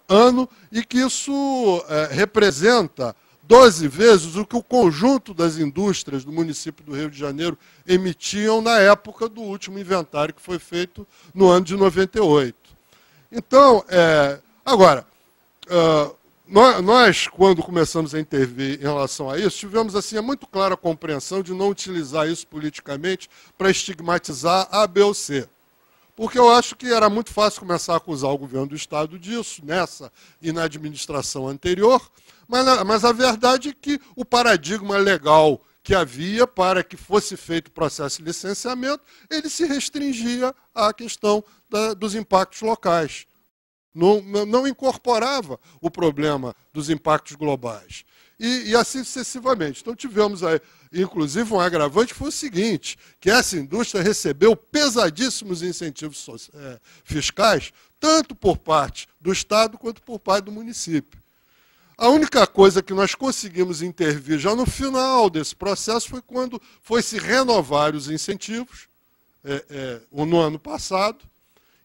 ano, e que isso representa 12 vezes o que o conjunto das indústrias do município do Rio de Janeiro emitiam na época do último inventário que foi feito no ano de 98. Então, agora, nós, quando começamos a intervir em relação a isso, tivemos assim, a muito clara compreensão de não utilizar isso politicamente para estigmatizar A, B ou C. Porque eu acho que era muito fácil começar a acusar o governo do Estado disso, nessa e na administração anterior, mas a verdade é que o paradigma legal que havia para que fosse feito o processo de licenciamento, ele se restringia à questão dos impactos locais. Não incorporava o problema dos impactos globais. E assim sucessivamente. Então tivemos aí, inclusive, um agravante que foi o seguinte, que essa indústria recebeu pesadíssimos incentivos fiscais, tanto por parte do Estado quanto por parte do município. A única coisa que nós conseguimos intervir já no final desse processo foi quando foi se renovar os incentivos, no ano passado,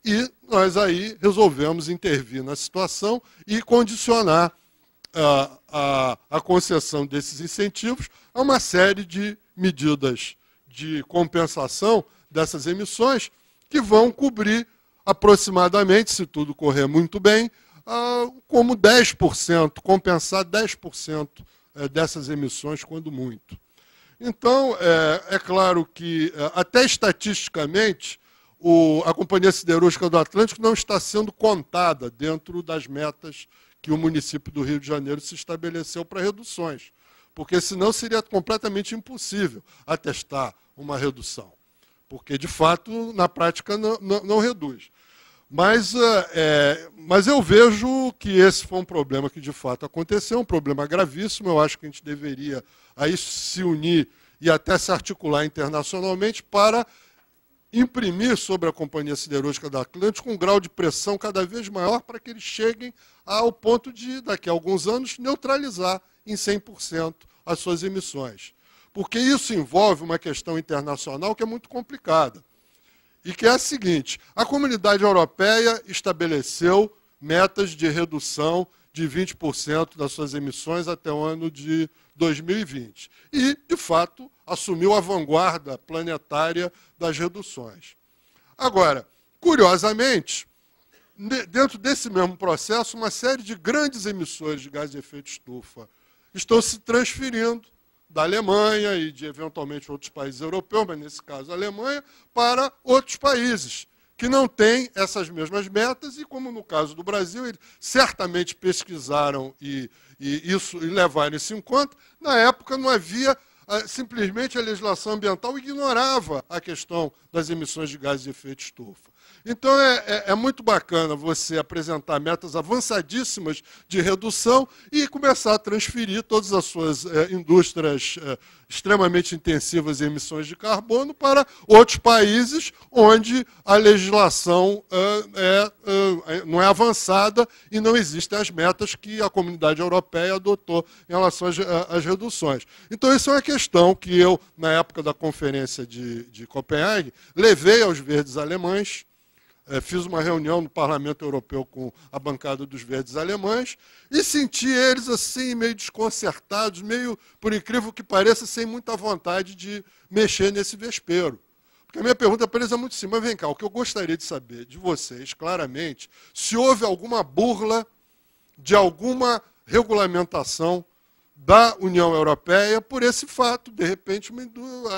e nós aí resolvemos intervir na situação e condicionar a concessão desses incentivos a uma série de medidas de compensação dessas emissões que vão cobrir aproximadamente, se tudo correr muito bem, como 10%, compensar 10% dessas emissões, quando muito. Então, é claro que, até estatisticamente, a Companhia Siderúrgica do Atlântico não está sendo contada dentro das metas que o município do Rio de Janeiro se estabeleceu para reduções, porque senão seria completamente impossível atestar uma redução, porque, de fato, na prática não reduz. Mas eu vejo que esse foi um problema que, de fato, aconteceu, um problema gravíssimo. Eu acho que a gente deveria aí se unir e até se articular internacionalmente para imprimir sobre a Companhia Siderúrgica do Atlântico um grau de pressão cada vez maior para que eles cheguem ao ponto de, daqui a alguns anos, neutralizar em 100% as suas emissões. Porque isso envolve uma questão internacional que é muito complicada. E que é a seguinte: a Comunidade Europeia estabeleceu metas de redução de 20% das suas emissões até o ano de 2020. E, de fato, assumiu a vanguarda planetária das reduções. Agora, curiosamente, dentro desse mesmo processo, uma série de grandes emissores de gás de efeito estufa estão se transferindo da Alemanha e de, eventualmente, outros países europeus, mas, nesse caso, a Alemanha, para outros países que não têm essas mesmas metas e, como no caso do Brasil, eles certamente pesquisaram e levaram isso em conta. Na época, não havia, simplesmente a legislação ambiental ignorava a questão das emissões de gases de efeito estufa. Então, é muito bacana você apresentar metas avançadíssimas de redução e começar a transferir todas as suas indústrias extremamente intensivas em emissões de carbono para outros países onde a legislação não é avançada e não existem as metas que a Comunidade Europeia adotou em relação às reduções. Então, isso é uma questão que eu, na época da conferência de Copenhague, levei aos verdes alemães. Fiz uma reunião no Parlamento Europeu com a bancada dos verdes alemães e senti eles assim, meio desconcertados, meio, por incrível que pareça, sem muita vontade de mexer nesse vespeiro. Porque a minha pergunta para eles é muito simples. Mas vem cá, o que eu gostaria de saber de vocês, claramente, se houve alguma burla de alguma regulamentação da União Europeia por esse fato. De repente,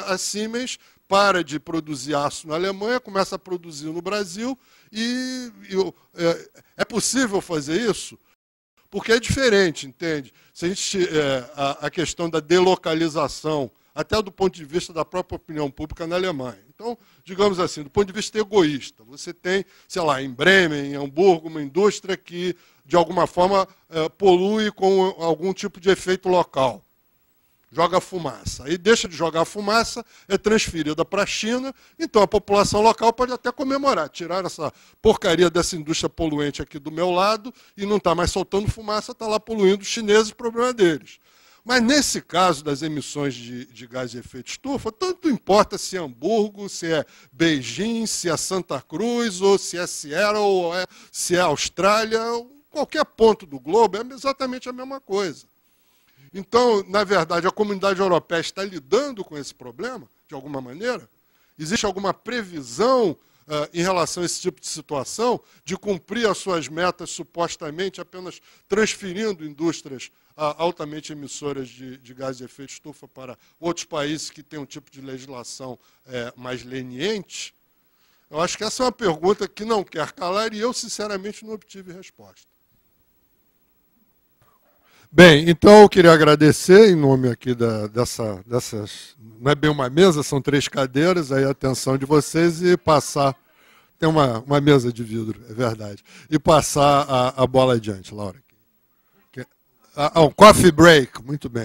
a Siemens para de produzir aço na Alemanha, começa a produzir no Brasil, e é possível fazer isso? Porque é diferente, entende? Se a gente, a questão da delocalização, até do ponto de vista da própria opinião pública na Alemanha. Então, digamos assim, do ponto de vista egoísta, você tem, sei lá, em Bremen, em Hamburgo, uma indústria que, de alguma forma, polui com algum tipo de efeito local. Joga fumaça. Aí deixa de jogar fumaça, é transferida para a China, então a população local pode até comemorar. Tirar essa porcaria dessa indústria poluente aqui do meu lado e não está mais soltando fumaça, está lá poluindo os chineses, problema deles. Mas nesse caso das emissões de gás de efeito estufa, tanto importa se é Hamburgo, se é Beijing, se é Santa Cruz, ou se é Seattle, ou se é Austrália, qualquer ponto do globo é exatamente a mesma coisa. Então, na verdade, a comunidade europeia está lidando com esse problema, de alguma maneira? Existe alguma previsão em relação a esse tipo de situação, de cumprir as suas metas supostamente apenas transferindo indústrias altamente emissoras de gás de efeito estufa para outros países que têm um tipo de legislação mais leniente? Eu acho que essa é uma pergunta que não quer calar e eu, sinceramente, não obtive resposta. Bem, então eu queria agradecer, em nome aqui dessas... Não é bem uma mesa, são 3 cadeiras, aí a atenção de vocês e passar... Tem uma mesa de vidro, é verdade. E passar a bola adiante, Laura. Um coffee break, muito bem.